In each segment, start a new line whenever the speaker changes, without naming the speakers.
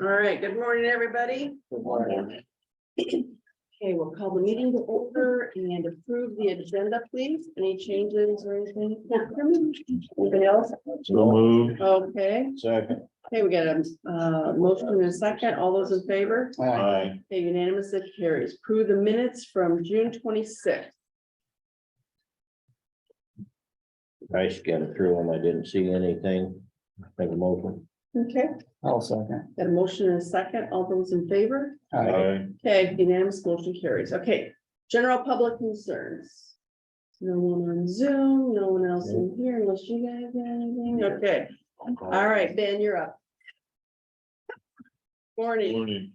All right, good morning, everybody.
Good morning.
Okay, we'll call the meeting to order and approve the agenda, please. Any changes or anything? Anybody else?
So moved.
Okay,
Second.
okay, we got a motion and a second. All those in favor?
Aye.
Okay, unanimous, it carries. Approve the minutes from June 26th.
I scanned through and I didn't see anything. Make a motion.
Okay,
I'll second.
got a motion and a second. All those in favor?
Aye.
Okay, unanimous, motion carries. Okay, general public concerns. No one on Zoom, no one else in here unless you guys have anything. Okay, all right, Ben, you're up. Morning.
Morning.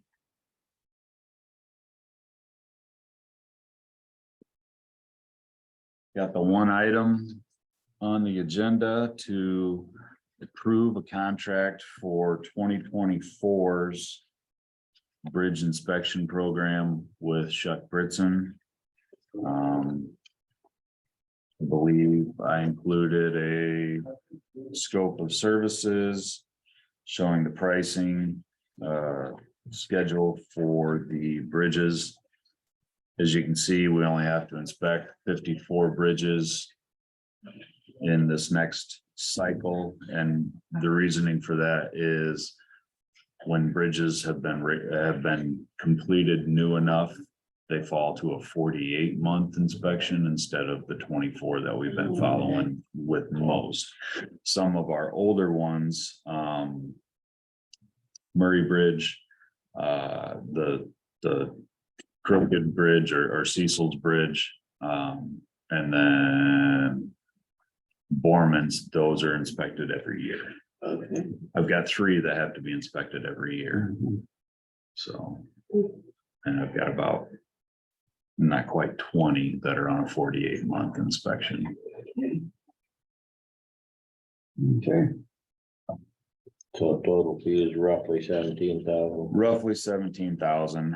Got the one item on the agenda to approve a contract for 2024's bridge inspection program with Chuck Britson. I believe I included a scope of services showing the pricing, schedule for the bridges. As you can see, we only have to inspect 54 bridges in this next cycle, and the reasoning for that is when bridges have been completed new enough, they fall to a 48-month inspection instead of the 24 that we've been following with most. Some of our older ones, Murray Bridge, the Crooked Bridge or Cecil's Bridge, and then Borman's, those are inspected every year.
Okay,
I've got 3 that have to be inspected every year. So, and I've got about not quite 20 that are on a 48-month inspection.
Okay.
So total fee is roughly 17,000.
Roughly 17,000.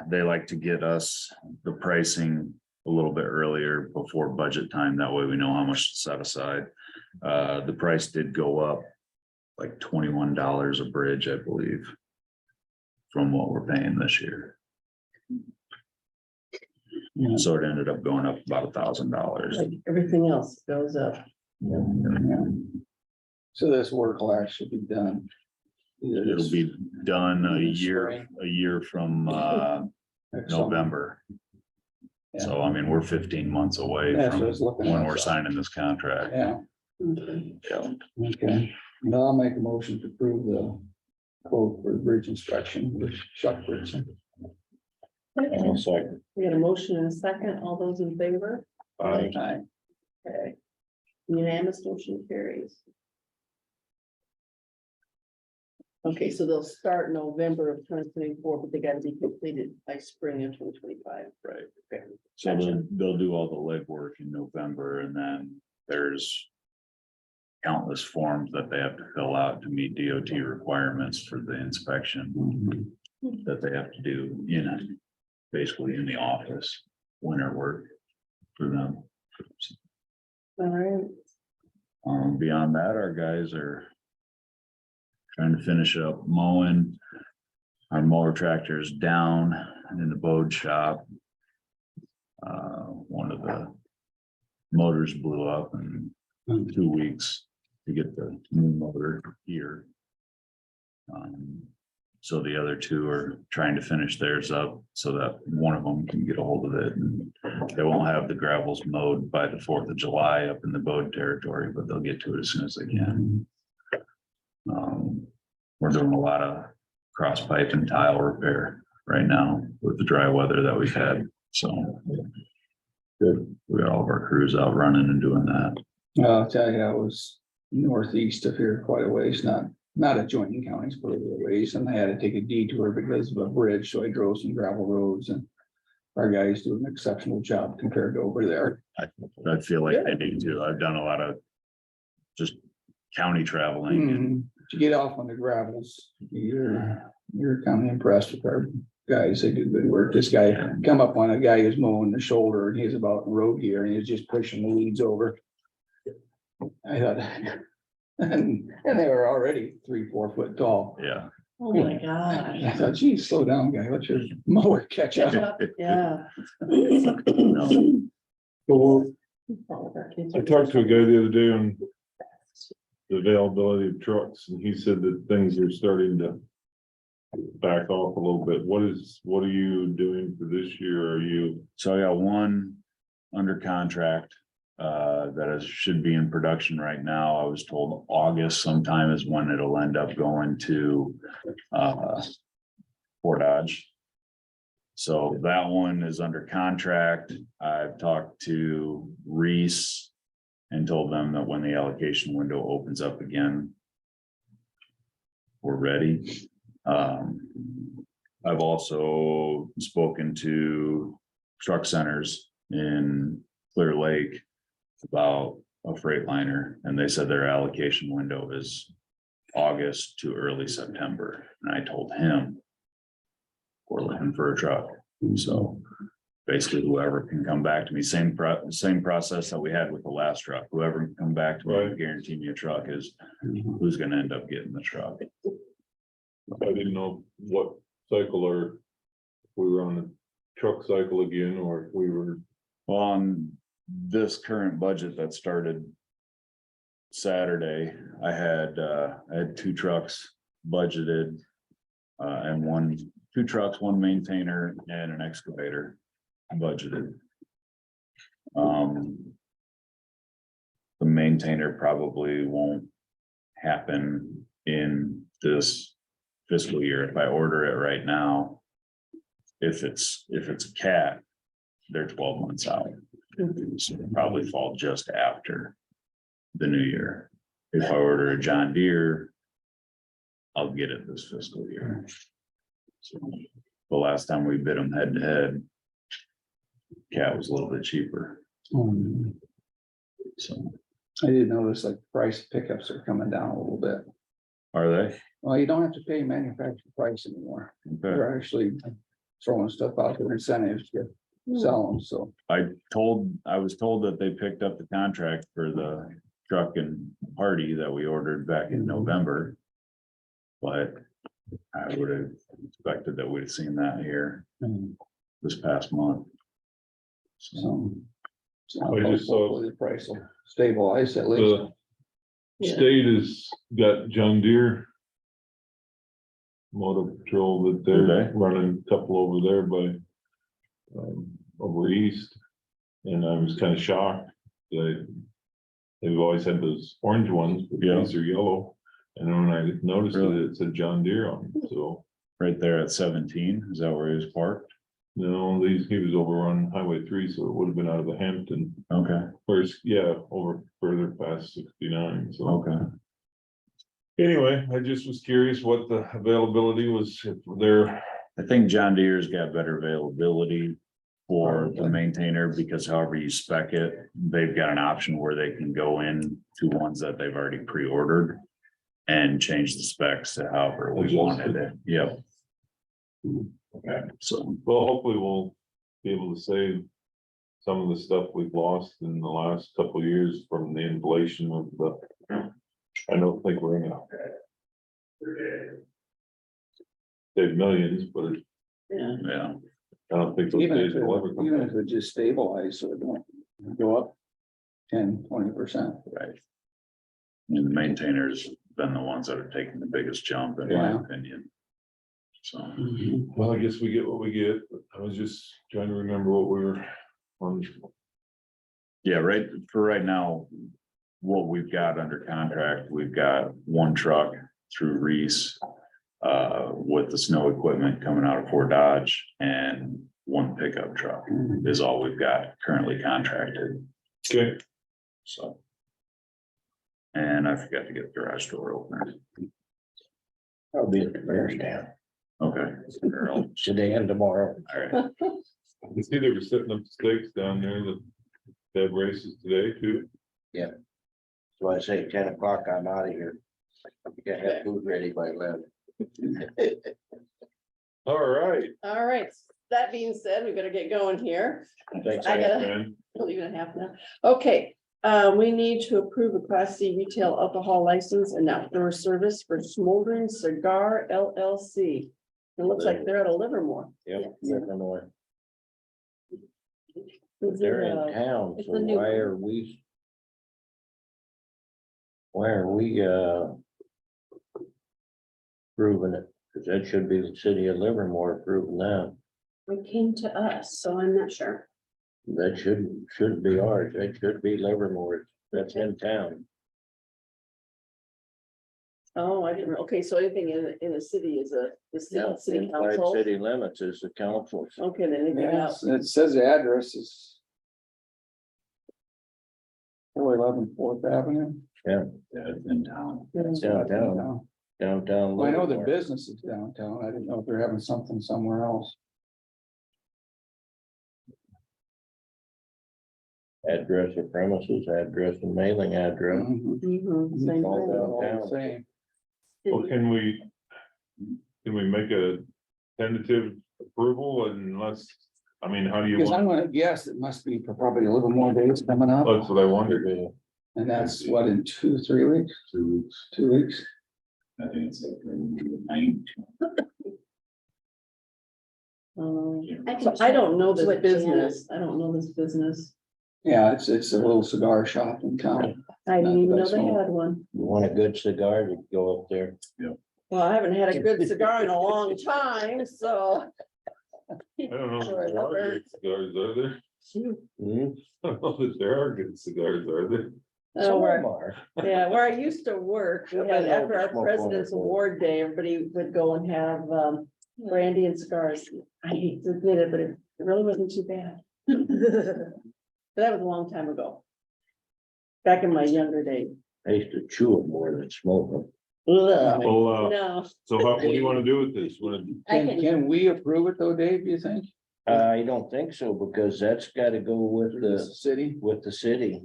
They like to get us the pricing a little bit earlier before budget time. That way we know how much to set aside. The price did go up like $21 a bridge, I believe, from what we're paying this year.
Yeah.
So it ended up going up about $1,000.
like everything else goes up.
Yeah. So this work will actually be done. either
It'll
this
be done a
spring,
year from
next summer.
November.
Yeah.
So I mean, we're 15 months away
That's what I
from
was looking
when
at,
we're
so.
signing this contract.
Yeah,
Okay.
Yeah.
okay. Now I'll make a motion to approve the quote for the bridge inspection with Chuck Bridson.
I'll second.
We got a motion and a second. All those in favor?
Aye.
Aye.
Okay. Unanimous, motion carries. Okay, so they'll start November of 2024, but they gotta be completed by spring of 2025.
Right.
Okay.
So
Gotcha.
they'll do all the legwork in November, and then there's countless forms that they have to fill out to meet DOT requirements for the inspection
Mhm.
that they have to do, basically in the office, winter work for them.
All right.
Beyond that, our guys are trying to finish up mowing. Our mower tractor is down in the boat shop. One of the motors blew up in 2 weeks to get the new motor here. So the other 2 are trying to finish theirs up so that one of them can get a hold of it. And they won't have the gravels mowed by the 4th of July up in the Bode territory, but they'll get to it as soon as they can. We're doing a lot of cross pipe and tile repair right now with the dry weather that we've had. So good. We got all of our crews out running and doing that.
I'll tell you, I was northeast of here quite a ways, not adjoining counties, but a little ways, and I had to take a detour because of a bridge, so I drove some gravel roads and our guys do an exceptional job compared to over there.
I feel like they need to. I've done a lot of just county traveling and
To get off on the gravels, you're kind of impressed with our guys. They do good work. This guy come up on a guy who's mowing the shoulder and he's about in road here and he's just pushing the weeds over. I thought, and they were already 3-4 foot tall.
yeah.
Oh, my gosh.
I thought, geez, slow down, guy, let your mower catch up.
Yeah.
Well, I talked to a guy the other day on the availability of trucks, and he said that things are starting to back off a little bit. What are you doing for this year? Are you,
So I got one under contract should be in production right now. I was told August sometime is when it'll end up going to Fort Dodge. So that one is under contract. I've talked to Reese and told them that when the allocation window opens up again, we're ready. I've also spoken to truck centers in Clear Lake about a Freightliner, and they said their allocation window is August to early September. And I told him we're looking for a truck. So basically whoever can come back to me, same process that we had with the last truck, whoever can come back to me and guarantee me a truck is who's gonna end up getting the truck.
I didn't know what cycle, or if we were on a truck cycle again, or if we were.
Well, on this current budget that started Saturday, I had 2 trucks budgeted, and 2 trucks, 1 maintainer and an excavator budgeted. The maintainer probably won't happen in this fiscal year. If I order it right now, if it's a cat, they're 12 months out. So it'll probably fall just after the new year. If I order a John Deere, I'll get it this fiscal year. So the last time we bid them head to head, cat was a little bit cheaper. So
I did notice like price pickups are coming down a little bit.
are they?
Well, you don't have to pay manufacturer price anymore.
Okay.
They're actually throwing stuff out there, incentives to sell them, so.
I was told that they picked up the contract for the truck and party that we ordered back in November. But I would have expected that we'd have seen that here this past month. So,
So
I just saw-
hopefully the price will stabilize at least.
The state has got John Deere motor patrol that they're
Okay.
running a couple over there by over east. And I was kind of shocked that they've always had those orange ones, but
Yeah.
these are yellow. And then when I noticed
Really?
it said John Deere on it, so
right there at 17, is that where he was parked?
no, he was over on Highway 3, so it would have been out of the Hampton.
Okay,
First, yeah, over further past 69, so.
okay.
Anyway, I just was curious what the availability was, if they're,
I think John Deere's got better availability for the maintainer, because however you spec it, they've got an option where they can go in to ones that they've already pre-ordered and change the specs to however we wanted it. Yep.
okay,
So,
well, hopefully we'll be able to save some of the stuff we've lost in the last couple of years from the inflation of the, I don't think we're gonna save millions, but
yeah,
I don't think those
Even
days
if
will ever come
even
back.
if it just stabilize, so it don't go up 10-20%.
right. And the maintainers been the ones that are taking the biggest jump, in my
Yeah.
opinion. So,
Well, I guess we get what we get, but I was just trying to remember what we were on.
yeah, for right now, what we've got under contract, we've got 1 truck through Reese. With the snow equipment coming out of Fort Dodge, and 1 pickup truck is all we've got currently contracted,
Okay,
so. And I forgot to get the garage door opener.
I'll be at the fair stand
Okay.
today and tomorrow.
All right.
I see they were setting up stakes down there that they have races today too.
So I say 10 o'clock, I'm out of here. You gotta have food ready by 11.
All right.
All right, that being said, we better get going here.
Thanks.
I gotta
Man.
leave it at half now. Okay, We need to approve a Class C retail alcohol license and outdoor service for Smoldering Cigar LLC. It looks like they're out of Livermore.
Yep, Livermore.
Is
They're
it,
in town,
it's
so
a new
why
one.
are we? Why are we, proving it? Cause that should be the city of Livermore approving that.
It came to us, so I'm not sure.
That shouldn't be ours. That should be Livermore. That's in town.
Oh, I didn't, okay, so anything in the city is the
Yeah,
city
inside
council.
city limits is the council's.
Okay, then anything
Yeah,
else?
it says the address is 411 Fourth Avenue.
Yeah,
It's in town.
it's downtown, downtown.
Well, I know the
Livermore.
business is downtown. I didn't know if they're having something somewhere else.
Address of premises, address and mailing address.
Mhm.
Mhm, same
All
thing.
All the
downtown.
same.
Well, can we make a tentative approval unless, I mean, how do you
Because I'm
want?
gonna guess it must be for probably a little more days coming up,
That's what I wondered.
and that's what, in 2-3 weeks,
2 weeks.
2 weeks.
I think it's like 9.
So I don't know this
With
business. I don't know this business.
Yeah, it's a little cigar shop in town.
I didn't even know
That's
they
small.
had one.
You want a good cigar to go up there.
Well, I haven't had a good cigar in a long time, so.
I don't know, if
Sure,
there are
that
good cigars, are there?
Shoot.
Hmm?
I don't know if there are good cigars, are there?
Oh,
Some
where,
are.
yeah, where I used to work, we
I've
had,
been
after
over
our
smoke
President's
one before.
Award Day, everybody would go and have, brandy and cigars. I hate to admit it, but it really wasn't too bad. But that was a long time ago. Back in my younger days.
I used to chew them more than smoke them.
Ugh,
Well,
no,
so what do you wanna do with this?
I
Can we approve it though, Dave, do you think?
I don't think so, because that's gotta go with
The
the,
city?
with the city.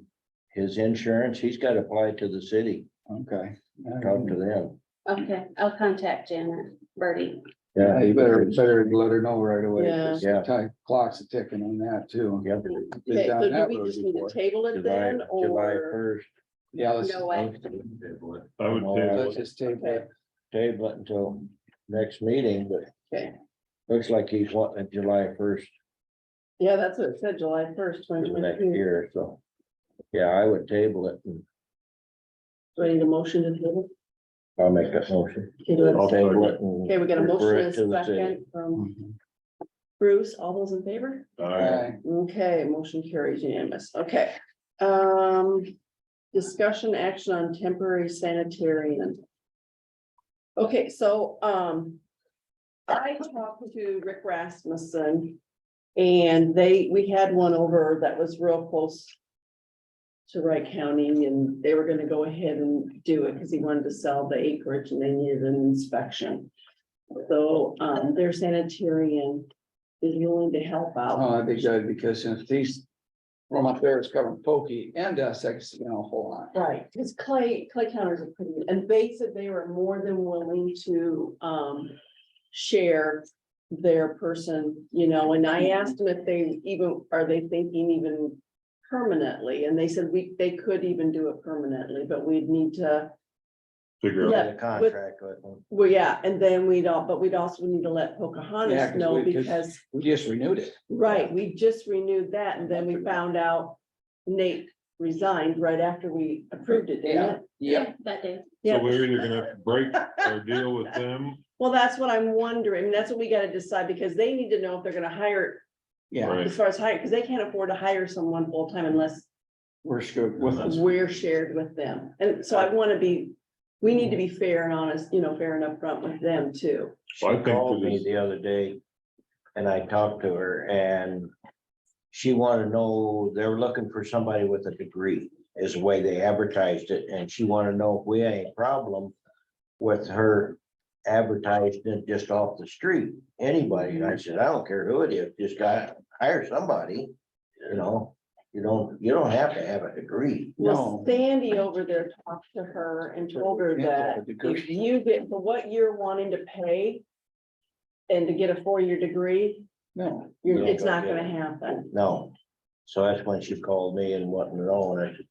His insurance, he's gotta apply to the city,
Okay.
talk to them.
Okay, I'll contact Janet Birdie.
Yeah, you better let her know right away.
Yeah.
'cause
Yeah.
Time clock's a ticking on that too.
Yep,
Been
okay,
down
so do
that
we
road
just need to
before.
table it
July,
then,
July
or?
first,
Yeah, let's,
No way.
I would
let's
say,
just take that.
table it until next meeting, but
Okay,
looks like he's wanting it July first
yeah, that's what it said, July 1st,
for the next
2022.
year, so. Yeah, I would table it, and
Do I need a motion to table?
I'll make that motion.
Okay, do I have a
I'll
second?
Table it and
Okay, we got a
refer
motion
it
and
to the
a
city.
second from
Mhm.
Bruce, all those in favor?
I,
Okay, motion carries unanimous, okay. Discussion action on temporary sanitarian. Okay, so, I talked to Rick Rasmussen. And we had one over that was real close to Wright County, and they were gonna go ahead and do it, because he wanted to sell the acreage and they needed an inspection. So, their sanitarian is willing to help out.
Oh, that'd be good, because if these from up there is covering Pokey and Essex, you know, a whole lot.
Right, because Clay counters are pretty, and they said they were more than willing to, share their person, you know, and I asked them if they even, are they thinking even permanently, and they said they could even do it permanently, but we'd need to,
figure out,
Yeah.
Get a contract with them.
well, yeah, and then we'd also need to let
Yeah,
Pocahontas
'cause
know,
we- 'cause-
because,
We just renewed it.
right, we just renewed that, and then we found out Nate resigned right after we approved it, didn't it?
Yep.
That day.
so
Yeah.
we're either gonna have to break our deal with them,
Well, that's what I'm wondering, that's what we gotta decide, because they need to know if they're gonna hire,
Yeah,
Right.
as far as hire, because they can't afford to hire someone full-time unless
we're screwed with us.
we're shared with them. And so I wanna be, we need to be fair and honest, you know, fair and upfront with them too.
She
Well, I think
called
for
me
this-
the other day, and I talked to her, and she wanted to know, they were looking for somebody with a degree, is the way they advertised it, and she wanted to know if we had a problem with her advertising it just off the street, anybody, and I said, I don't care who it is, just hire somebody, you know, you don't have to have a degree.
Well,
No.
Sandy over there talked to her and told her that if you get, for what you're wanting to pay and to get a 4-year degree,
No,
it's not gonna happen.
No, so that's when she called me and wanted to know, and I said,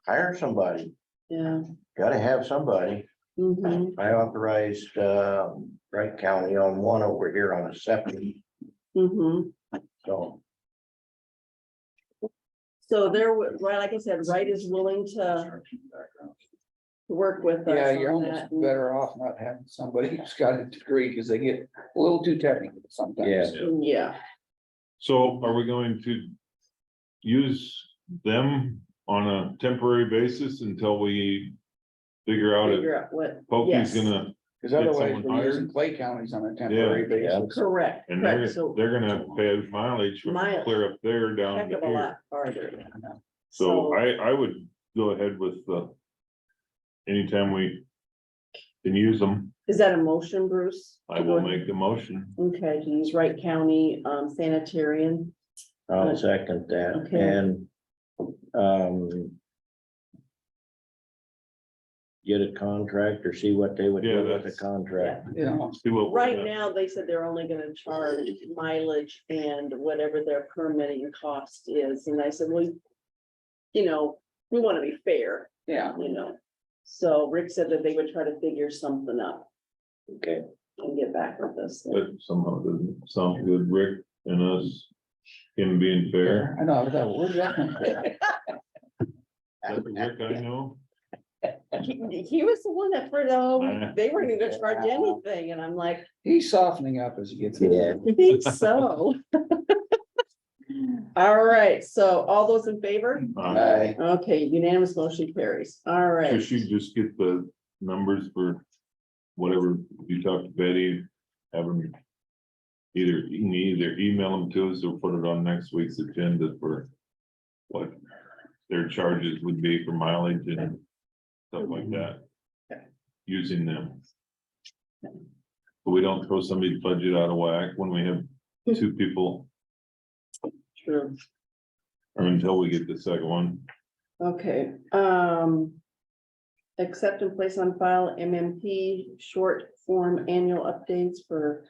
hire somebody,
Yeah.
gotta have somebody.
Mhm,
I authorized, Wright County on one over here on a septic,
mhm.
so.
So there, well, like I said, Wright is willing to work with us.
Yeah, you're
on
almost
that.
better off not having somebody who's got a degree, because they get a little too technical sometimes.
Yeah.
Yeah,
So are we going to use them on a temporary basis until we figure out if
figure out what,
Pokey's
yes,
gonna,
Because
Get
otherwise,
someone
we're using
hired?
Clay counties on a temporary
Yeah,
basis.
correct,
and
correct, so
they're gonna pay us mileage from
Mile-
clear up there down
heck
to
of a
here.
lot farther.
So I would go ahead with anytime we can use them,
Is that a motion, Bruce?
I will make the motion.
Okay, to use Wright County sanitarian,
I'll second that,
Okay.
and, get a contract or see what they would
Yeah,
do with a
that's-
contract.
You know,
See what.
right now, they said they're only gonna charge mileage and whatever their permitting cost is, and I said, well. You know, we wanna be fair,
yeah,
you know, so Rick said that they would try to figure something up
Okay,
and get back with us.
But somehow it doesn't sound good, Rick and us, him being fair.
I know, I thought, where's that come from?
That's the Rick I know.
He was the one that, they weren't even gonna charge anything, and I'm like,
He's softening up as he gets.
Yeah.
I think so. All right, so all those in favor?
Aye.
Okay, unanimous motion carries. All
So
right.
she just get the numbers for whatever you talk to Betty, have them. You can either email them to us or put it on next week's agenda for what their charges would be for mileage and stuff like that.
Okay.
Using them. But we don't throw somebody's budget out of whack when we have two people,
True.
or until we get the second one.
Okay, accept and place on file MMP short form annual updates for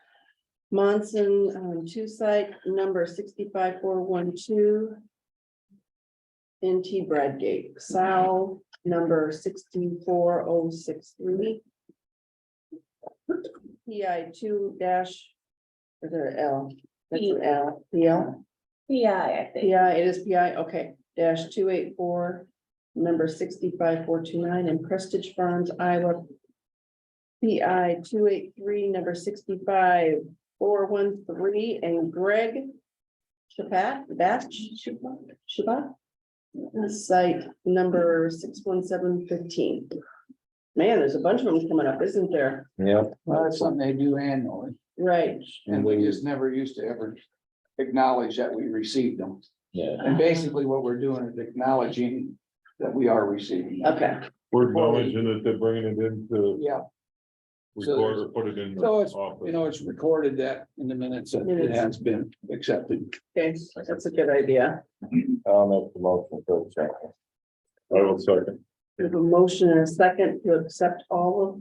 Monson, two site number 65412. NT Bradgate, Sal number 64063. PI 2 dash, is there an L? That's an L, PL?
Yeah, I think.
PI, it is PI, okay, dash 284, number 65429 in Prestige Farms, Iowa. PI 283, number 65413, and Greg Shabbat. Site number 61715. Man, there's a bunch of them coming up, isn't there?
yep.
Well, that's something they do annually,
Right,
and we just never used to ever acknowledge that we received them.
Yeah,
And basically what we're doing is acknowledging that we are receiving. them.
okay,
We're acknowledging that they're bringing it into
Yeah,
record or put it in the
so it's,
office.
you know, it's recorded that in the minutes that it has been accepted.
okay, that's a good idea.
I'll make the motion for a second.
I will second.
We have a motion and a second to accept all of.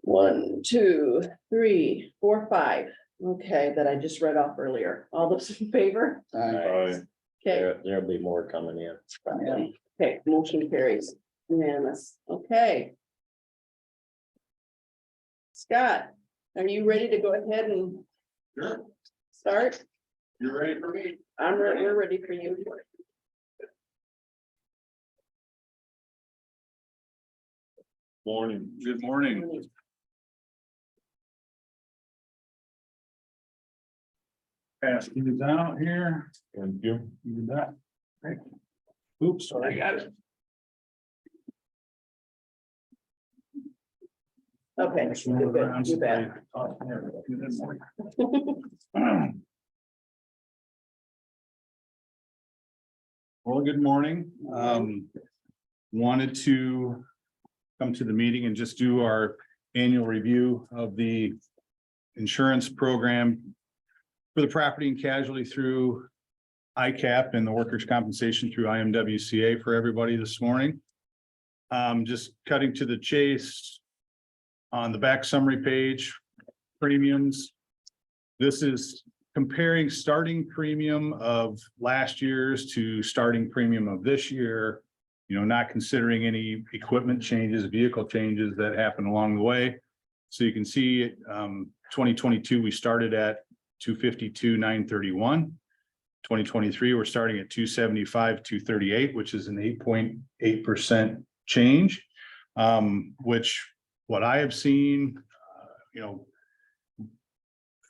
1, 2, 3, 4, 5. Okay, that I just read off earlier. All those in favor?
Aye.
Okay,
There'll be more coming in.
okay, motion carries unanimous. Okay. Scott, are you ready to go ahead and start?
You ready for me?
We're ready for you.
Morning, good morning.
Pass these out here.
Thank you.
You do that. Great. Oops, sorry, I got it.
Okay, you're good, you bet.
Well, good morning. Wanted to come to the meeting and just do our annual review of the insurance program for the property and casualty through ICAP and the workers' compensation through IMWCA for everybody this morning. Just cutting to the chase. On the back summary page, premiums. This is comparing starting premium of last year's to starting premium of this year, not considering any equipment changes, vehicle changes that happen along the way. So you can see, 2022, we started at 252,931. 2023, we're starting at 275,238, which is an 8.8% change. Which what I have seen,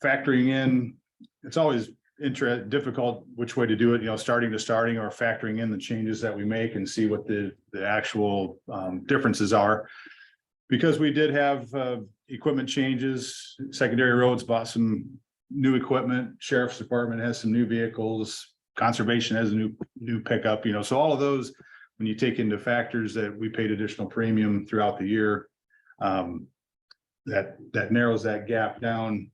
factoring in, it's always difficult which way to do it, starting to starting or factoring in the changes that we make and see what the actual differences are. Because we did have equipment changes, secondary roads bought some new equipment, sheriff's department has some new vehicles, conservation has a new pickup, so all of those, when you take into factors that we paid additional premium throughout the year, that narrows that gap down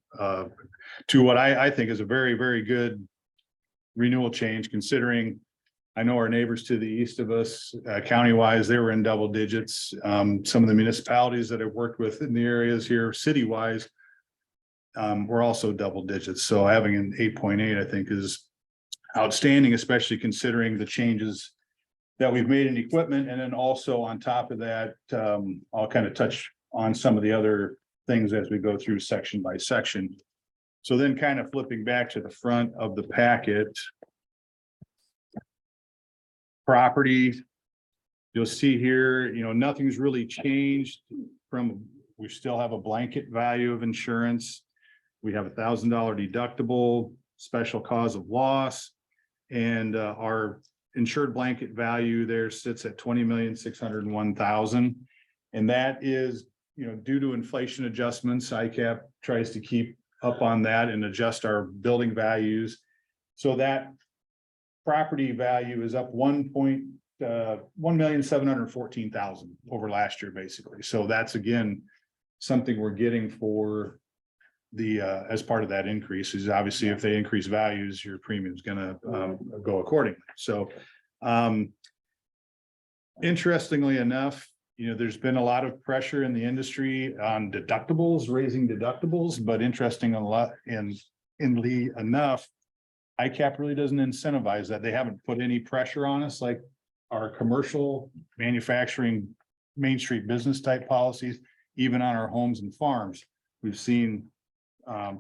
to what I think is a very, very good renewal change, considering I know our neighbors to the east of us, county-wise, they were in double digits. Some of the municipalities that I've worked with in the areas here, city-wise, were also double digits. So having an 8.8, I think, is outstanding, especially considering the changes that we've made in equipment. And then also on top of that, I'll kind of touch on some of the other things as we go through section by section. So then kind of flipping back to the front of the packet. Property, you'll see here, nothing's really changed we still have a blanket value of insurance. We have $1,000 deductible, special cause of loss, and our insured blanket value there sits at $20,601,000. And that is, due to inflation adjustments, ICAP tries to keep up on that and adjust our building values. So that property value is up $1,714,000 over last year, basically. So that's again something we're getting for the as part of that increase. Is obviously if they increase values, your premium is going to go accordingly. So interestingly enough, there's been a lot of pressure in the industry on deductibles, raising deductibles, but interestingly enough, ICAP really doesn't incentivize that. They haven't put any pressure on us like our commercial manufacturing Main Street business type policies, even on our homes and farms. We've seen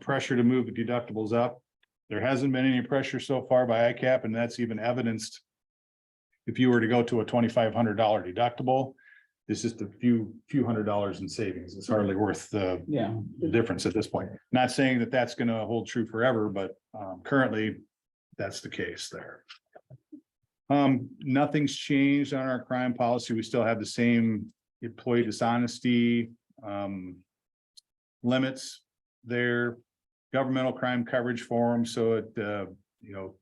pressure to move the deductibles up. There hasn't been any pressure so far by ICAP, and that's even evidenced if you were to go to a $2,500 deductible. It's just a few $100s in savings. It's hardly worth the difference at this point. Not saying that that's going to hold true forever, but currently that's the case there. Nothing's changed on our crime policy. We still have the same employee dishonesty limits there, governmental crime coverage form. So it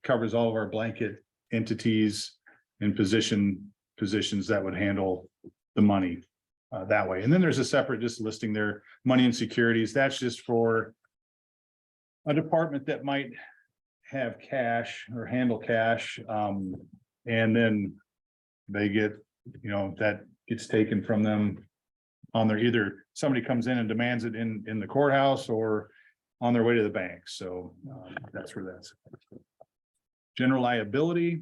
covers all of our blanket entities and positions that would handle the money that way. And then there's a separate just listing there, money and securities. That's just for a department that might have cash or handle cash. And then they get, that gets taken from them on their, either somebody comes in and demands it in the courthouse or on their way to the bank. So that's where that's. General liability,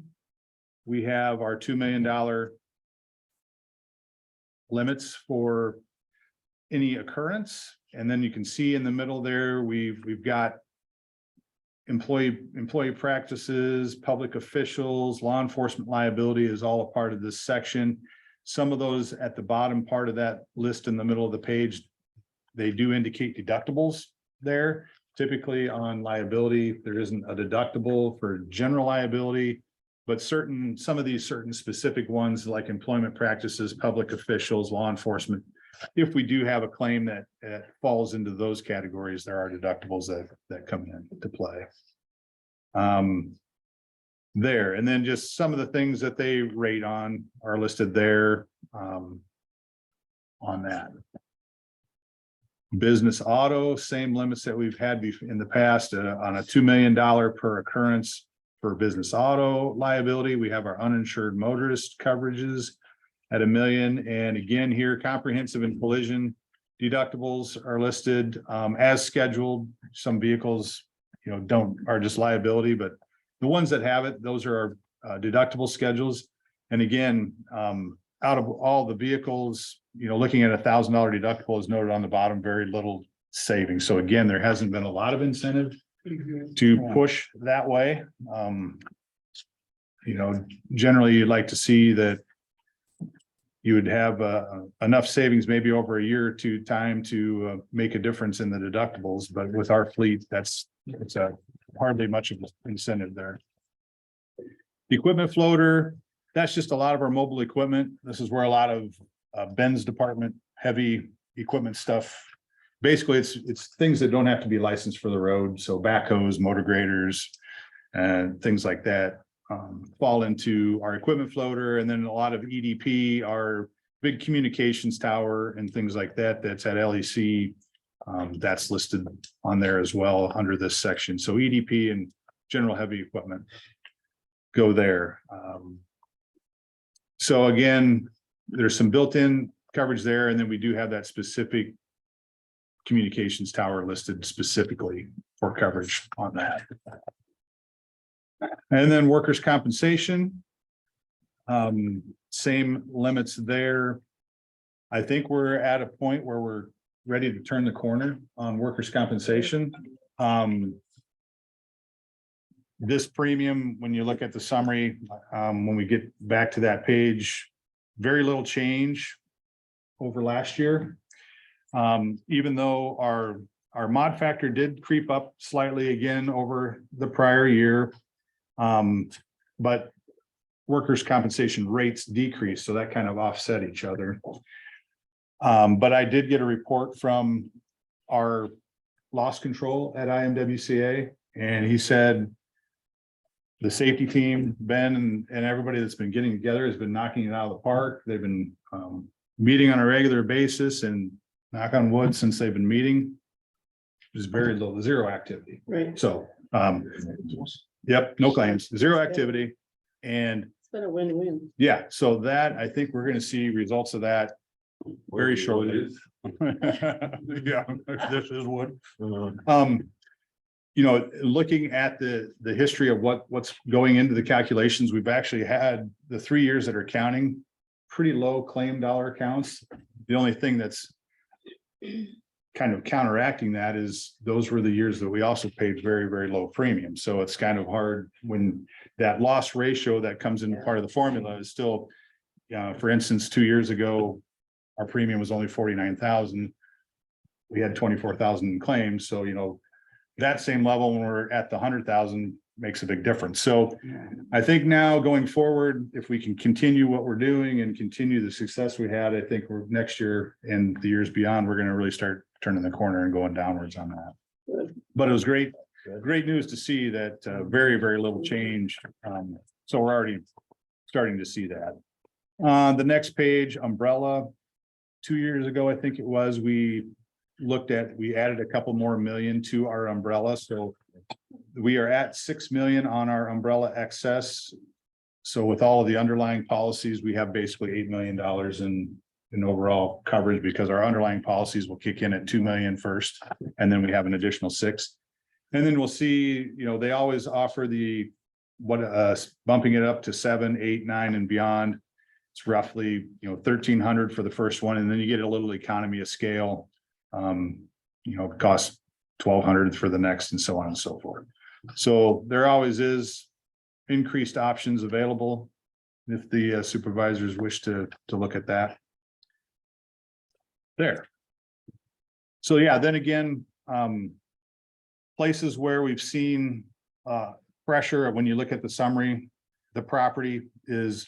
we have our $2 million limits for any occurrence. And then you can see in the middle there, we've got employee practices, public officials, law enforcement liability is all a part of this section. Some of those at the bottom part of that list in the middle of the page, they do indicate deductibles there. Typically on liability, there isn't a deductible for general liability, but some of these certain specific ones like employment practices, public officials, law enforcement, if we do have a claim that falls into those categories, there are deductibles that come into play. There, and then just some of the things that they rate on are listed there on that. Business auto, same limits that we've had in the past on a $2 million per occurrence for business auto liability. We have our uninsured motorist coverages at $1 million. And again, here, comprehensive and collision deductibles are listed as scheduled. Some vehicles are just liability, but the ones that have it, those are our deductible schedules. And again, out of all the vehicles, looking at $1,000 deductible is noted on the bottom, very little savings. So again, there hasn't been a lot of incentive to push that way. Generally you'd like to see that you would have enough savings, maybe over a year or two time to make a difference in the deductibles. But with our fleet, it's hardly much of an incentive there. The equipment floater, that's just a lot of our mobile equipment. This is where a lot of Ben's department, heavy equipment stuff. Basically, it's things that don't have to be licensed for the road. So backhoes, motor graders, and things like that fall into our equipment floater. And then a lot of EDP, our big communications tower and things like that, that's at LEC. That's listed on there as well under this section. So EDP and general heavy equipment go there. So again, there's some built-in coverage there, and then we do have that specific communications tower listed specifically for coverage on that. And then workers' compensation. Same limits there. I think we're at a point where we're ready to turn the corner on workers' compensation. This premium, when you look at the summary, when we get back to that page, very little change over last year. Even though our mod factor did creep up slightly again over the prior year. But workers' compensation rates decreased, so that kind of offset each other. But I did get a report from our loss control at IMWCA, and he said the safety team, Ben and everybody that's been getting together has been knocking it out of the park. They've been meeting on a regular basis, and knock on wood, since they've been meeting, there's very little, zero activity.
Right.
So, yep, no claims, zero activity. And
It's been a win-win.
yeah, so that, I think we're gonna see results of that very shortly. Yeah, this is what, looking at the history of what's going into the calculations, we've actually had the 3 years that are counting pretty low claim dollar counts. The only thing that's kind of counteracting that is those were the years that we also paid very, very low premium. So it's kind of hard when that loss ratio that comes in part of the formula is still, for instance, 2 years ago, our premium was only 49,000. We had 24,000 in claims. So, that same level when we're at the 100,000 makes a big difference. So I think now going forward, if we can continue what we're doing and continue the success we had, I think we're next year and the years beyond, we're going to really start turning the corner and going downwards on that.
Good.
But it was great news to see that very, very little change. So we're already starting to see that. The next page, umbrella. 2 years ago, I think it was, we added a couple more million to our umbrella. So we are at 6 million on our umbrella excess. So with all of the underlying policies, we have basically $8 million in overall coverage, because our underlying policies will kick in at 2 million first, and then we have an additional 6. And then we'll see, they always offer bumping it up to 7, 8, 9 and beyond. It's roughly, 1,300 for the first one, and then you get a little economy of scale. It costs 1,200 for the next, and so on and so forth. So there always is increased options available if the supervisors wish to look at that. There. So yeah, then again, places where we've seen pressure, when you look at the summary, the property is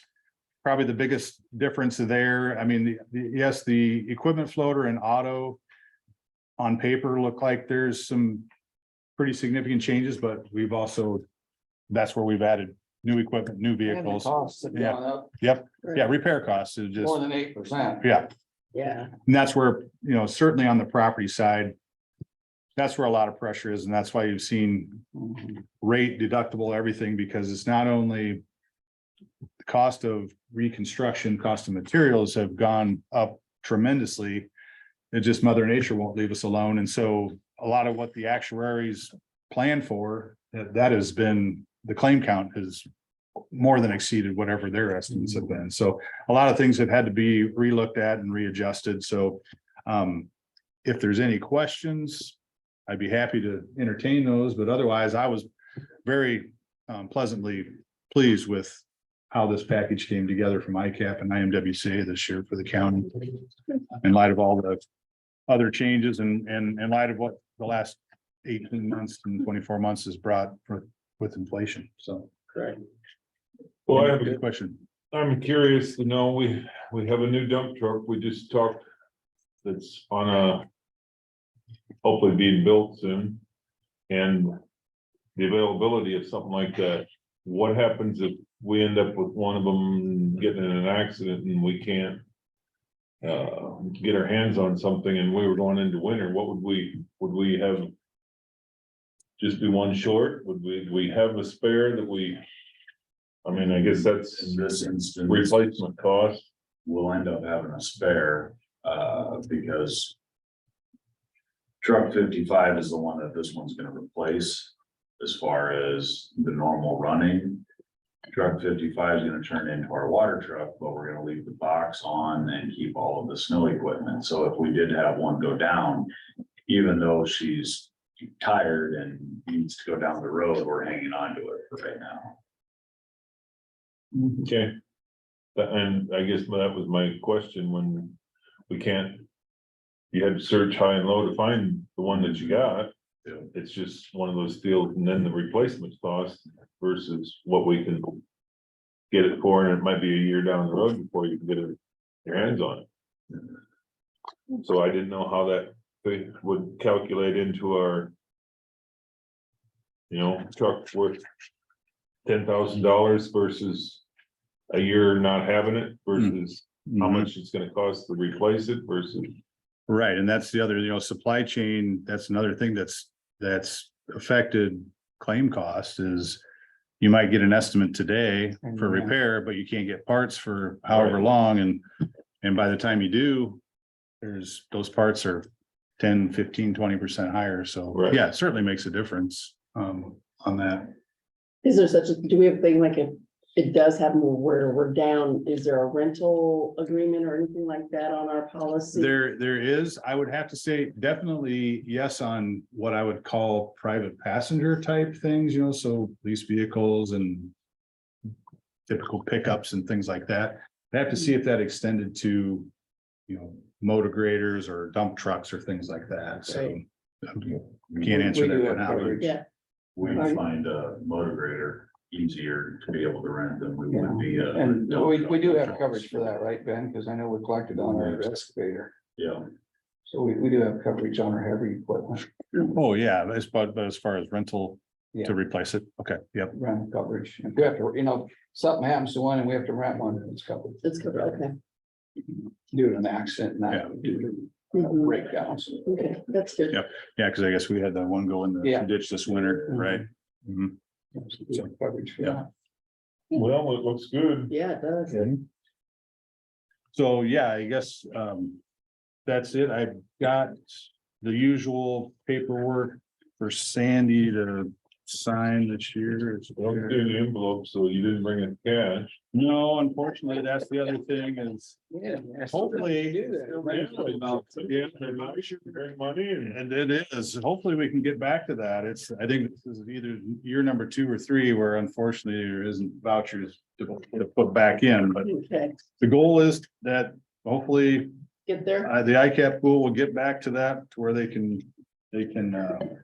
probably the biggest difference there. I mean, yes, the equipment floater and auto on paper look like there's some pretty significant changes, but we've also, that's where we've added new equipment, new vehicles.
Costs have gone up
Yep, yeah, repair costs is just,
more than 8%.
yeah.
Yeah.
And that's where, certainly on the property side, that's where a lot of pressure is. And that's why you've seen rate, deductible, everything, because it's not only the cost of reconstruction, cost of materials have gone up tremendously. It just Mother Nature won't leave us alone. And so a lot of what the actuaries planned for, that has been, the claim count has more than exceeded whatever their estimates have been. So a lot of things have had to be relooked at and readjusted. So if there's any questions, I'd be happy to entertain those, but otherwise I was very pleasantly pleased with how this package came together from ICAP and IMWCA this year for the county. In light of all the other changes and in light of what the last 18 months and 24 months has brought with inflation. So.
Correct.
Well, I have
Good
a
question.
I'm curious to know, we have a new dump truck, we just talked. That's on a. Hopefully being built soon. And the availability of something like that, what happens if we end up with one of them getting in an accident and we can't. Get our hands on something and we were going into winter, what would we have? Just be one short, would we have a spare that we? I mean, I guess that's
In this instance,
replacement cost.
we'll end up having a spare, because truck 55 is the one that this one's gonna replace as far as the normal running. Truck 55 is gonna turn into our water truck, but we're gonna leave the box on and keep all of the snow equipment. So if we did have one go down, even though she's tired and needs to go down the road, we're hanging on to it for right now.
Okay. And I guess that was my question, when we can't. You had to search high and low to find the one that you got.
Yeah.
It's just one of those deals, and then the replacement cost versus what we can. Get it for, and it might be a year down the road before you can get your hands on it. So I didn't know how that would calculate into our. Truck worth $10,000 versus a year not having it versus how much it's gonna cost to replace it versus.
Right, and that's the other, supply chain, that's another thing that's affected claim cost is. You might get an estimate today for repair, but you can't get parts for however long, and by the time you do. Those parts are 10, 15, 20% higher, so
Right.
yeah, it certainly makes a difference on that.
Is there do we have a thing like if it does happen where we're down, is there a rental agreement or anything like that on our policy?
There is, I would have to say definitely yes on what I would call private passenger type things, so lease vehicles and. Typical pickups and things like that. I have to see if that extended to, motor graders or dump trucks or things like that, so. Can't answer
We do
that
have
for now.
coverage.
Yeah,
We find a motor grader easier to be able to rent than we would be.
And we do have coverage for that, right, Ben? Because I know we collected on our excavator.
Yeah,
So we do have coverage on our heavy equipment,
Oh, yeah, but as far as rental
Yeah.
to replace it, okay, yep.
rent coverage. If we have to, something happens to one and we have to rent one, it's covered.
it's covered, okay.
Due to an accident,
Yeah.
not due to
Mhm.
breakdowns.
Okay, that's good.
Yep. Yeah, because I guess we had that one go in the
Yeah.
ditch this winter, right? Mhm.
So coverage for
Yeah.
that.
Well, it looks good.
Yeah, it does.
So, yeah, I guess, that's it. I've got the usual paperwork for Sandy to sign this year.
Don't do the envelope, so you didn't bring in cash.
No, unfortunately, that's the other thing is
Yeah.
hopefully.
Yeah, bring money and.
And it is, hopefully we can get back to that. I think this is either year number 2 or 3 where unfortunately there isn't vouchers to put back in, but
Okay,
the goal is that hopefully
get there.
the ICAP pool will get back to that to where they can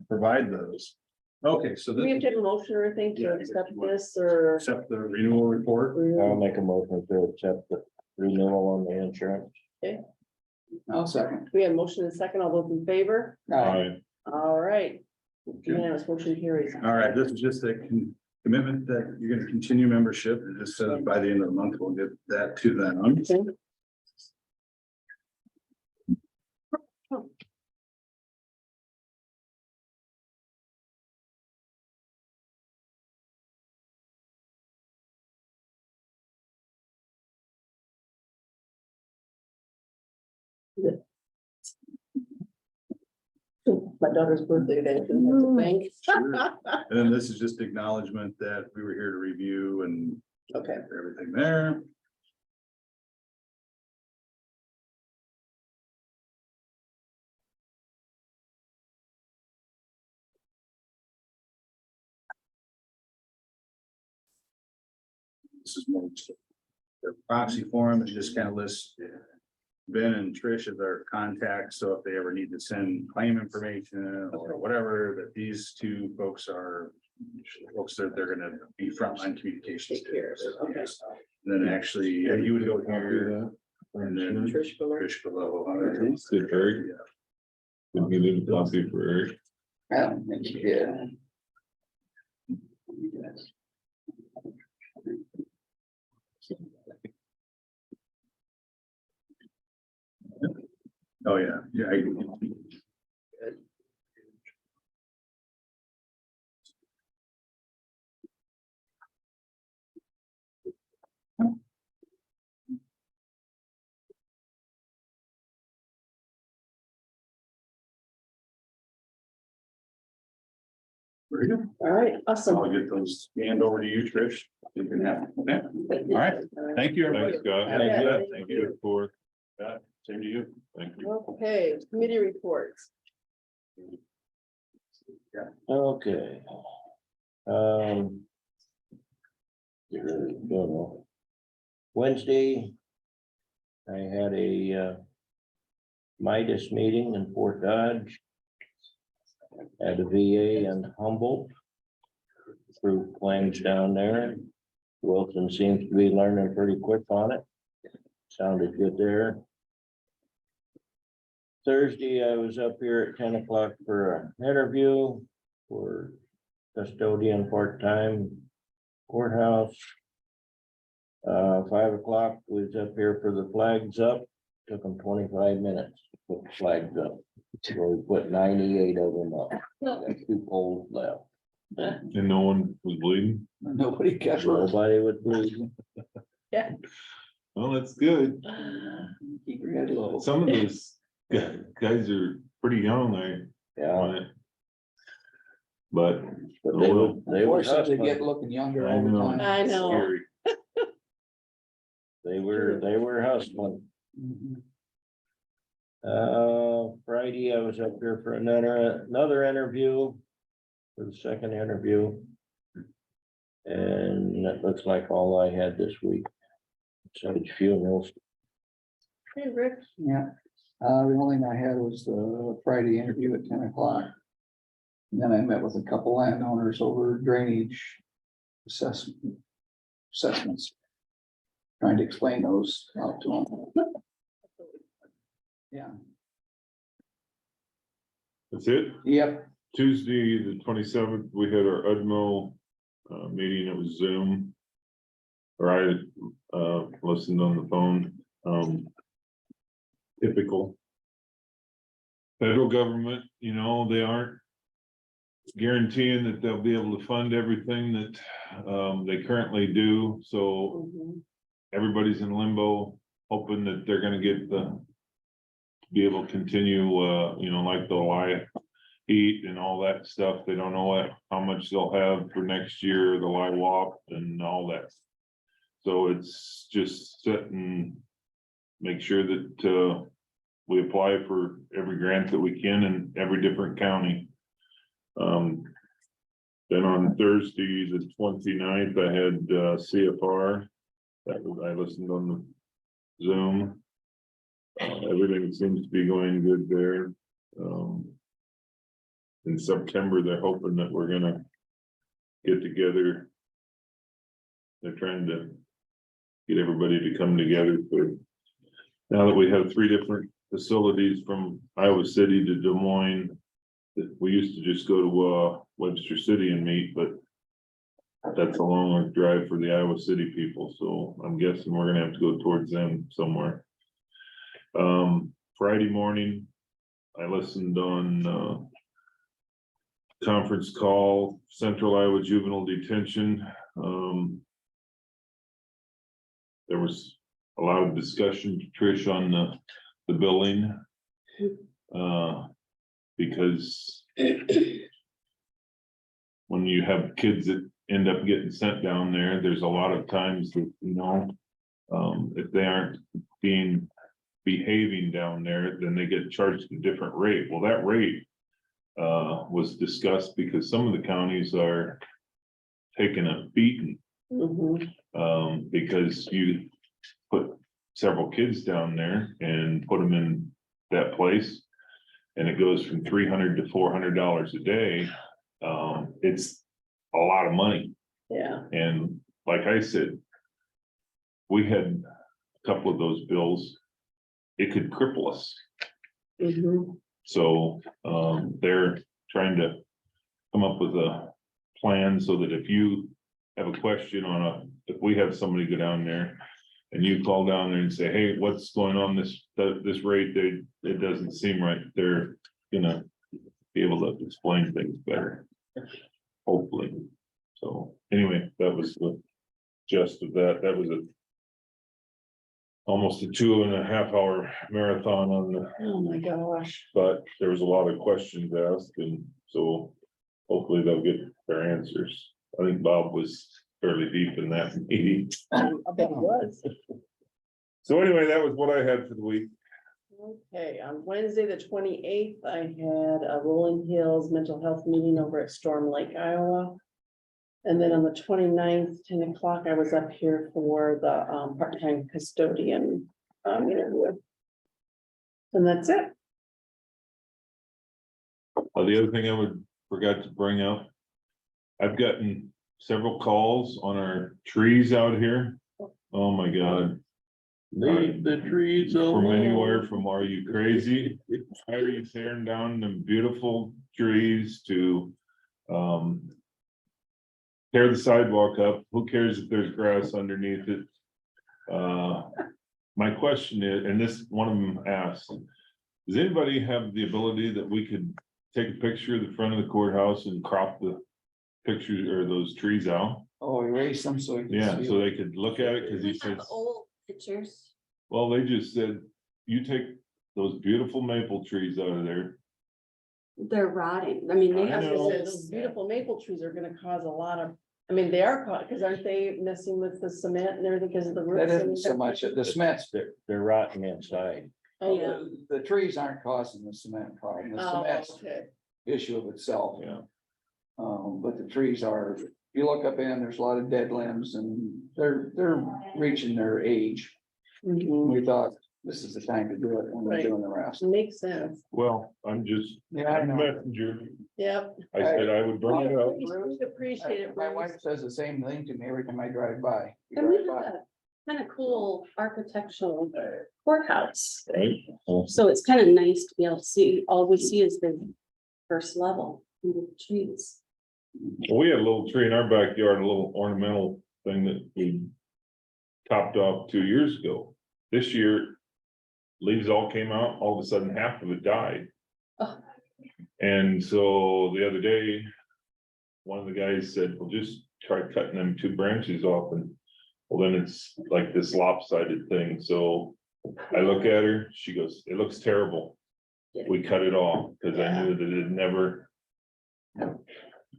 provide those. Okay, so
Do we have
this
to have a motion or anything to accept this or?
accept the renewal report.
I'll make a motion to accept the renewal on the insurance.
I'll second.
We have motion and second, all those in favor?
Aye.
All right. Unanimous motion carries.
All right, this is just a commitment that you're gonna continue membership. It just says by the end of the month, we'll get that to them.
Okay. My daughter's birthday day, didn't have to think.
Sure. And then this is just acknowledgement that we were here to review and
Okay,
everything there. This is more just the proxy form, it just kind of lists Ben and Trish as our contacts, so if they ever need to send claim information or whatever, that these two folks are folks that they're gonna be frontline communications.
take care of it, okay.
Then actually, yeah, you would go
Copy
here
that.
and then
Trish below.
Trish below.
Good, Eric. Did you leave a copy for Eric?
I don't think you did.
Oh, yeah, yeah. Very good.
All right, awesome.
I'll get those scanned over to you, Trish. You can have, okay. All right. Thank you, everybody.
Thanks, Scott.
Yeah.
Thank you.
For,
Same to you.
thank you.
Okay, committee reports.
Okay. Get ready to go. Wednesday, I had a Midas meeting in Fort Dodge. At the VA and Humboldt. Through claims down there. Wilson seems to be learning pretty quick on it. Sounded good there. Thursday, I was up here at 10 o'clock for an interview for custodian part-time courthouse. 5 o'clock was up here for the flags up. Took them 25 minutes to put the flags up. So we put 98 of them up. Got 2 poles left.
And no one was bleeding?
Nobody got hurt.
Nobody would bleed.
Well, that's good.
Keep your head low.
Some of those guys are pretty young,
Yeah,
on it. But
but they would, they were
Unfortunately, they get
hustling.
looking younger
I
all the
know.
time.
I know.
scary.
They were hustling.
Mhm.
Friday, I was up here for another interview. For the second interview. And that looks like all I had this week. So it's funerals.
Hey, Rick.
Yeah, the only thing I had was the Friday interview at 10 o'clock. And then I met with a couple landowners over drainage assessments. Trying to explain those out to them. Yeah,
That's it.
yep,
Tuesday, the 27th, we had our UDMO meeting. It was Zoom. Or I listened on the phone. Typical. Federal government, you know, they aren't guaranteeing that they'll be able to fund everything that they currently do. So
Mhm.
everybody's in limbo, hoping that they're gonna get be able to continue, you know, like the live heat and all that stuff. They don't know how much they'll have for next year, the live walk and all that. So it's just setting, make sure that we apply for every grant that we can in every different county. Then on Thursday, the 29th, I had CFR. I listened on the Zoom. Everything seems to be going good there. In September, they're hoping that we're gonna get together. They're trying to get everybody to come together for, now that we have 3 different facilities from Iowa City to Des Moines. That we used to just go to Webster City and meet, but that's a long drive for the Iowa City people, so I'm guessing we're gonna have to go towards them somewhere. Friday morning, I listened on conference call, Central Iowa Juvenile Detention. There was a lot of discussion, Trish, on the billing. Because when you have kids that end up getting sent down there, there's a lot of times that, if they aren't behaving down there, then they get charged a different rate. Well, that rate was discussed because some of the counties are taking a beating, because you put several kids down there and put them in that place. And it goes from $300 to $400 a day. It's a lot of money.
Yeah,
And like I said, we had a couple of those bills. It could cripple us. So, they're trying to come up with a plan so that if you have a question on if we have somebody go down there and you call down there and say, hey, what's going on this rate, it doesn't seem right. They're gonna be able to explain things better, hopefully. So anyway, that was the gist of that. That was almost a 2.5 hour marathon on the,
oh my gosh.
but there was a lot of questions asked, and so hopefully they'll get their answers. I think Bob was fairly deep in that meeting.
I bet it was.
So anyway, that was what I had for the week.
Okay, on Wednesday, the 28th, I had a Rolling Hills Mental Health meeting over at Storm Lake, Iowa. And then on the 29th, 10 o'clock, I was up here for the part-time custodian interview. And that's it.
The other thing I forgot to bring up, I've gotten several calls on our trees out here. Oh my God.
Leave the trees
From
alone.
anywhere from, are you crazy? Why are you tearing down them beautiful trees to tear the sidewalk up? Who cares if there's grass underneath it? My question is, and this one of them asked, does anybody have the ability that we could take a picture of the front of the courthouse and crop the pictures or those trees out?
Oh, erase them so.
Yeah, so they could look at it, because he
We have
says,
old pictures.
well, they just said, you take those beautiful maple trees out of there.
They're rotting. I mean, they
I
have
know.
Those beautiful maple trees are gonna cause a lot of, I mean, they are caught, because aren't they messing with the cement and everything because of the roots?
That isn't so much, the cement's,
They're rotten inside.
Oh,
Yeah.
the trees aren't causing the cement problem, the
Oh,
cement's
okay.
issue of itself.
Yeah.
But the trees are, if you look up in, there's a lot of dead limbs and they're reaching their age. We thought this is the time to do it when we're
Right.
doing the rest.
Makes sense.
Well, I'm just,
Yeah, I
I'm a
know.
messenger.
Yep.
I said I would bring it up.
We appreciate it.
My
Bruce.
wife says the same thing to me every time I drive by. You
And we
drive
have
by.
a kind of cool architectural courthouse.
Right?
So it's kind of nice to be able to see, all we see is the first level, with the trees.
We had a little tree in our backyard, a little ornamental thing that we topped off 2 years ago. This year, leaves all came out, all of a sudden half of it died.
Oh.
And so the other day, one of the guys said, well, just try cutting them 2 branches off, and well, then it's like this lopsided thing. So I look at her, she goes, it looks terrible. We cut it off because I knew that it never.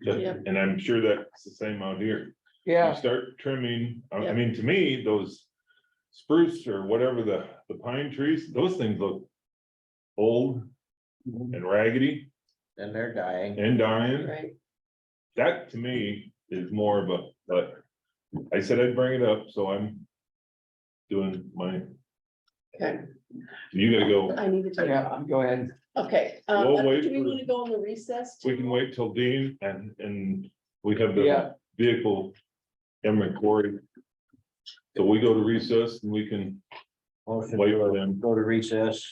Yep.
And I'm sure that's the same out here. You
Yeah,
start trimming, I
Yep.
mean, to me, those spruce or whatever the pine trees, those things look old and raggedy
And they're dying.
and dying.
Right.
That to me is more of a, but I said I'd bring it up, so I'm doing my,
Okay,
you gotta go.
I need to take
yeah,
off.
go ahead.
Okay,
We'll wait
do we
for-
want to go on the recess?
We can wait till Dean and we have
Yeah.
the vehicle. Emmett Corey. So we go to recess and we can
Motion
wait
to
for them.
go to recess.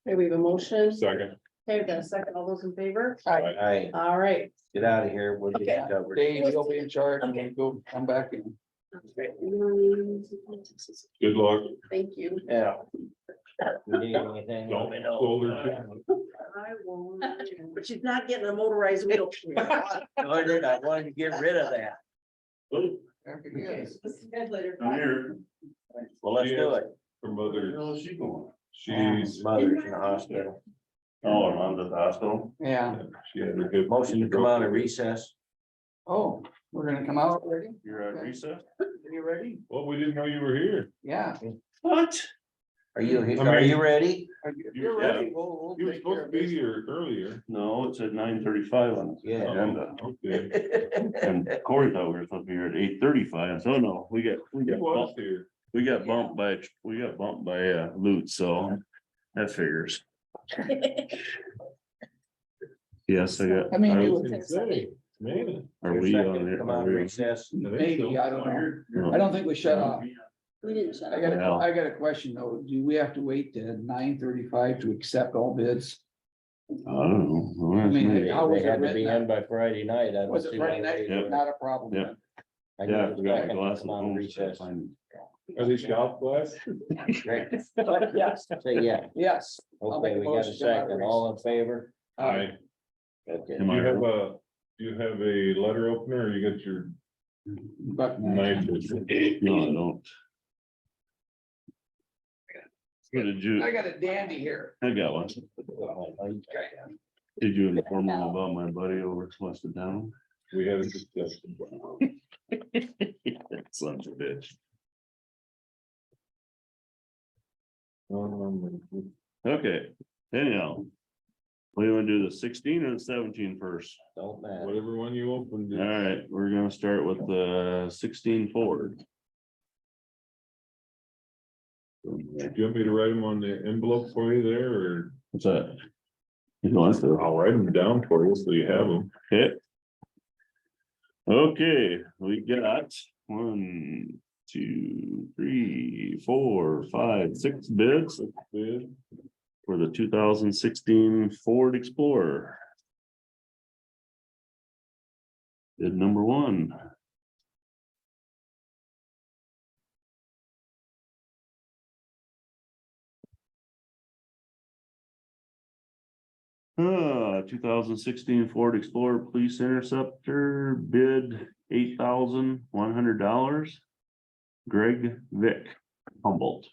Okay, we have a motion.
Second.
Okay, we've got a second. All those in favor?
I
All right.
get out of here. We'll
Okay.
get covered.
Dave, you'll be in charge and we'll go, come back in.
Good luck.
Thank you.
Yeah. You need anything?
Don't
let me know.
hold her.
I won't, but she's not getting a motorized wheelchair.
No, I didn't. I wanted to get rid of that.
Okay, this is good later.
I'm here.
Well, let's do it.
Her mother,
Where's she going?
she's
Mother's in the hospital.
Oh, around the hospital.
Yeah.
She had her hip-
Motion to come out of recess.
Oh, we're gonna come out already?
You're at recess?
Are you ready?
Well, we didn't know you were here.
Yeah.
What?
Are you,
I
are you
mean-
ready?
If you're ready, we'll
You were
take care
supposed to
of
be
this.
here earlier.
No, it's at 9:35 on the
Yeah.
agenda.
Okay.
And Corey thought we were supposed to be here at 8:35. So no, we
He was
got
here.
bumped by Lutz, so that figures. Yes, I got.
I mean,
I
you
was
would
gonna say, man.
Are
Your
we
second
on
to
the?
Come out of recess.
maybe, I don't know.
No.
I don't think we shut off.
We didn't shut
I
it.
got
Yeah.
I got a question though. Do we have to wait to 9:35 to accept all bids?
I don't know.
I mean,
That's me.
how was
They
it
had to be
written?
in by Friday night. I don't
Was it
see
Friday
why
night?
they-
Yep.
Not a problem.
Yep.
I
Yeah,
need
we
a
got my
second to
glasses
come out of
on.
recess.
Are these golf glasses?
Great.
Yes,
Say yeah.
yes. I'll make
Okay,
a
we got a
motion to come out of
second. All in favor?
I,
Okay.
Am
do
I
you have
right?
do you have a letter opener or you got your
But
knife?
No, I don't. What did you,
I got a dandy here.
I got one. Did you inform them about my buddy over west of town?
We had a discussion.
Son of a bitch. Okay, anyhow. We want to do the 16 or the 17 first?
Don't matter.
Whatever one you opened.
All right, we're gonna start with the 16 Ford.
Do you want me to write them on the envelope for you there or?
What's that? You want to?
I'll write them down for you so you have them.
Okay. Okay, we got 1, 2, 3, 4, 5, 6 bids
Bid.
for the 2016 Ford Explorer. Bid number 1. Uh, 2016 Ford Explorer Police Interceptor bid $8,100. Greg Vick, Humboldt.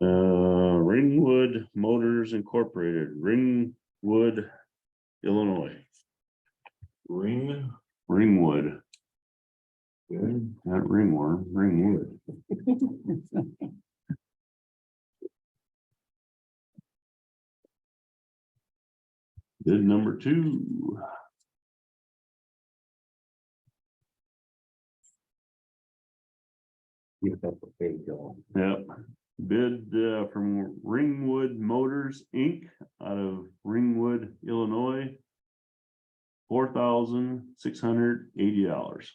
Ringwood Motors Incorporated, Ringwood, Illinois.
Ring.
Ringwood,
Good.
not ringworm, Ringwood. Bid number 2.
You got the page on.
Yep, bid from Ringwood Motors, Inc. out of Ringwood, Illinois. $4,680.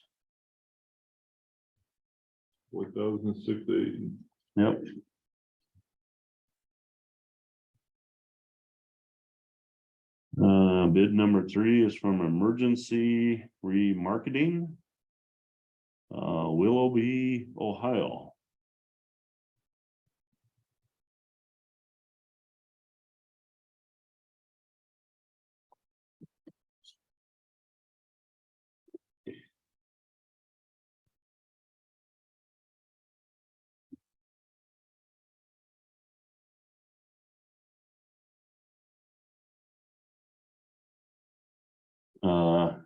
4,680.
Yep. Bid number 3 is from Emergency Remarketing. Willoughby, Ohio.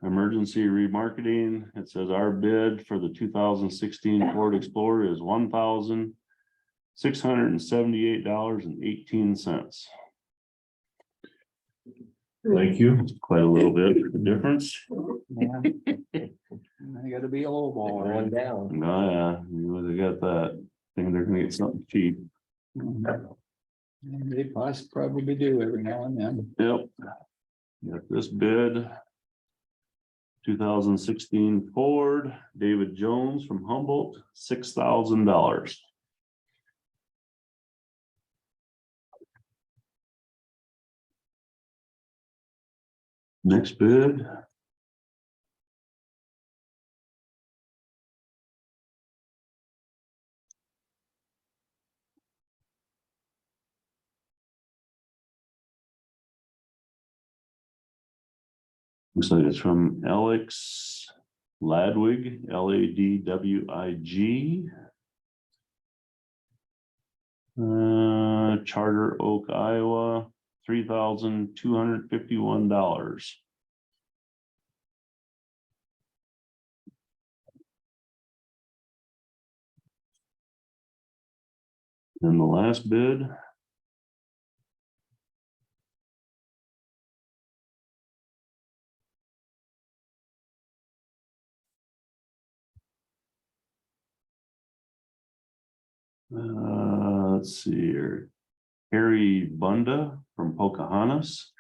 Emergency remarketing, it says our bid for the 2016 Ford Explorer is $1,678.18.
Thank you.
Quite a little bit of difference.
Yeah. I gotta be a low ball.
Going down.
Oh, yeah, you would have got that, thinking they're gonna get something cheap.
They probably do every now and then.
Yep. Got this bid. 2016 Ford, David Jones from Humboldt, $6,000. Next bid. Looks like it's from Alex Ladwig, Ladwig. Charter Oak, Iowa, $3,251. And the last bid. Let's see here. Harry Bunda from Pocahontas.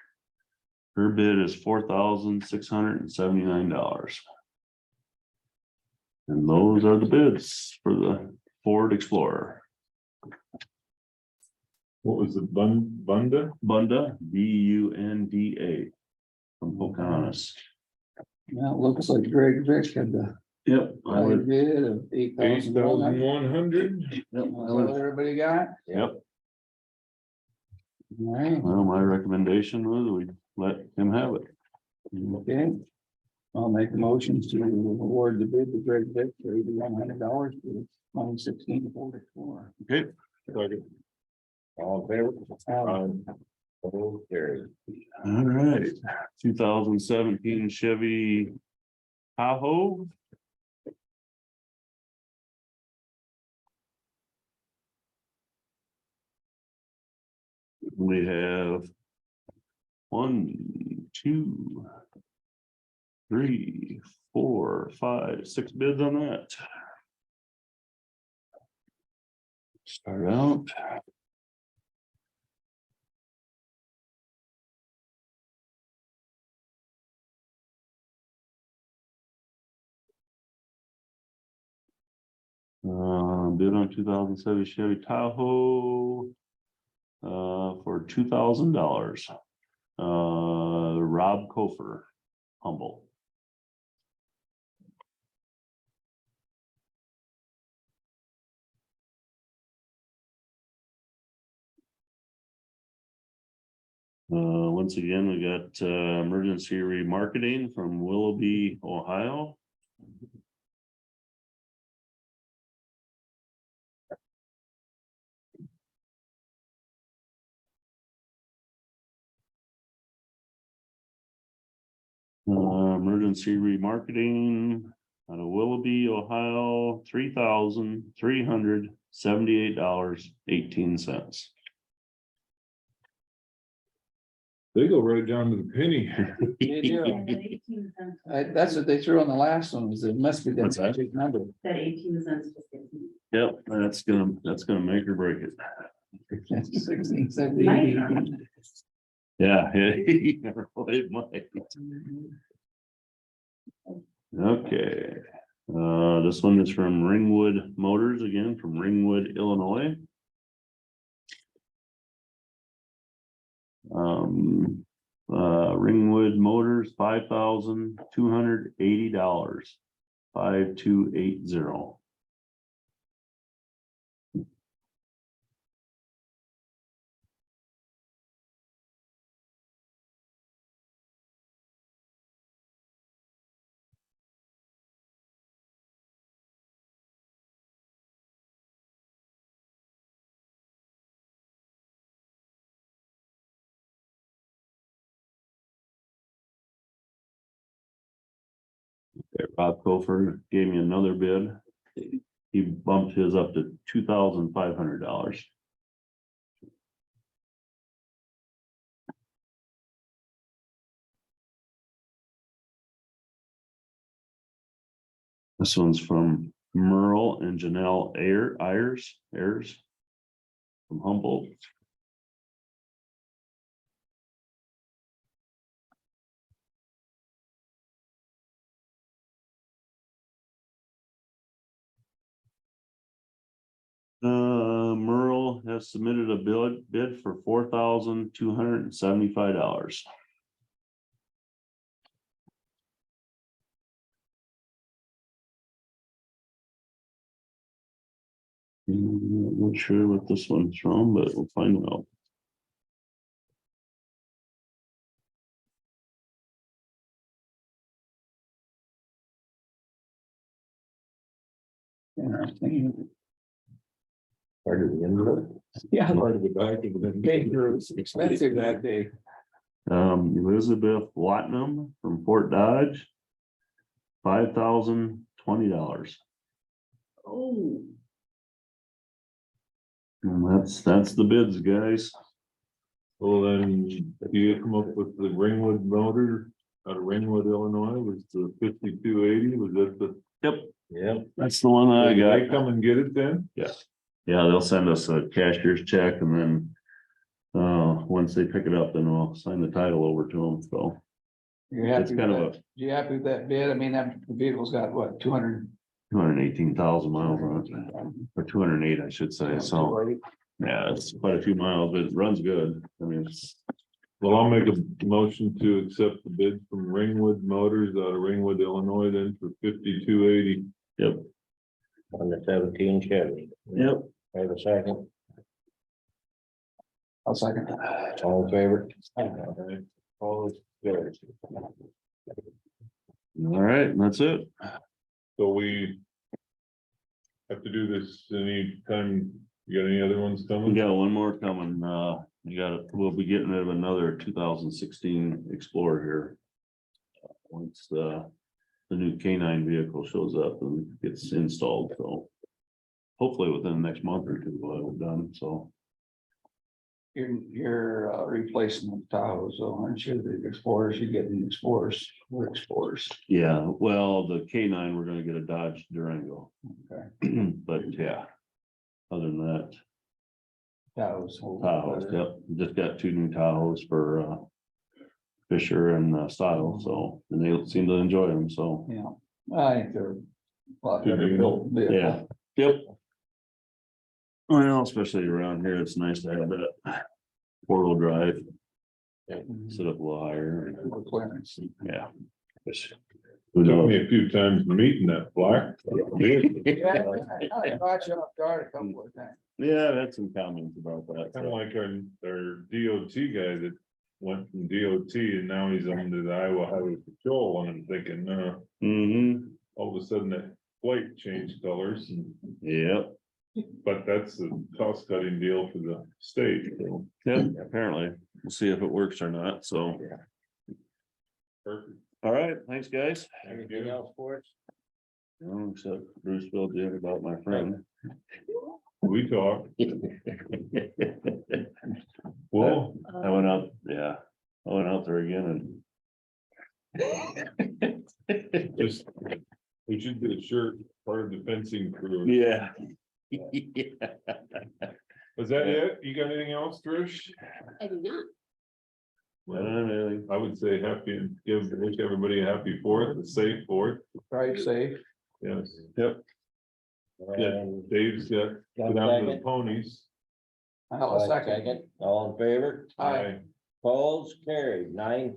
Her bid is $4,679. And those are the bids for the Ford Explorer.
What was it, Bunda?
Bunda, Bunda from Pocahontas.
Now, it looks like Greg Vick had the
Yep. I
high
would,
bid of $8,100.
8,100.
Is that what everybody got?
yep.
All right,
Well, my recommendation was we let him have it.
okay. I'll make the motions to award the bid to Greg Vick for $8,100 for the 2016 Ford Explorer.
Okay.
Second.
All in favor?
Um,
So carried.
All right, 2017 Chevy Tahoe. We have 1, 2, 3, 4, 5, 6 bids on that. Start out. Bid on 2007 Chevy Tahoe for $2,000. Rob Kofer, Humboldt. Once again, we got emergency remarketing from Willoughby, Ohio. Emergency remarketing out of Willoughby, Ohio, $3,378.18.
They go right down to the penny.
They do. That's what they threw on the last one, was it must be that
What's that?
magic number.
That 18 cents. Just
Yep, that's gonna make or break it.
16, 17.
Yeah. It might. Okay, this one is from Ringwood Motors, again from Ringwood, Illinois. Ringwood Motors, $5,280, 5280. Okay, Rob Kofer gave me another bid. He bumped his up to $2,500. This one's from Merle and Janelle Ayers from Humboldt. Merle has submitted a bid for $4,275. I'm not sure what this one's from, but we'll find out.
Interesting.
Part of the end.
Yeah,
Part of the back of the.
dangerous, expensive that day.
Elizabeth Watnam from Fort Dodge. $5,020.
Oh,
And that's the bids, guys.
Well, then you come up with the Ringwood motor out of Ringwood, Illinois, was the 5280, was that the?
Yep.
That's the one I
Did
got.
they come and get it then?
Yeah, they'll send us a cashier's check and then. Once they pick it up, then we'll sign the title over to them, so.
You're
It's
happy with
kind of
that? You happy with that bid? I mean, that the vehicle's got what, 200?
218,000 miles on it, or 208, I should say, so, yeah, it's quite a few miles, but it runs good, I mean, it's.
Well, I'll make a motion to accept the bid from Ringwood Motors out of Ringwood, Illinois, then for 5280.
Yep.
On the 17 Chevy.
Yep.
I have a second.
I'll second.
All in favor?
All is good.
All right, and that's it.
So we have to do this anytime. You got any other ones
We
coming?
got one more coming, we'll be getting rid of another 2016 Explorer here. Once the new K9 vehicle shows up and gets installed, so. Hopefully within the next month or two, we'll have it done, so.
You're replacing the Tahoe, so aren't you the Explorers? You getting Explorers, we're Explorers.
Yeah, well, the K9, we're gonna get a Dodge Durango.
Okay.
But yeah, other than that,
Tahoe's.
Tahoes, yep, just got two new Tahoes for Fisher and Style, so, and they seem to enjoy them, so,
Yeah, I think they're a lot better built.
yeah, yep. Well, especially around here, it's nice to have that four-wheel drive, sit up a little higher,
For clearance.
yeah. Who
Took
knows?
me a few times meeting that black.
Yeah, I caught you off guard a couple of times.
Yeah, that's some comments about that.
Kind of like our DOT guy that went from DOT and now he's under the Iowa Highway Patrol, and I'm thinking,
Mm-hmm,
all of a sudden that plate changed colors, and
yep,
but that's a cost cutting deal for the state. So,
yep, apparently, we'll see if it works or not, so.
perfect.
All right, thanks, guys.
Anything else for us?
No, except Bruce filled you in about my friend.
We talk. Well,
I went out, yeah, I went out there again
just, we should get a shirt, part of the fencing crew.
and, yeah.
Was that it? You got anything else, Trish?
I do not.
Well, I would say happy and wish everybody a happy Fourth, a safe Fourth.
Drive safe.
Yes.
Yep.
Yeah,
And
Dave's got, go down to the ponies.
I'll second.
all in favor?
Aye.
Polls carried 9:30.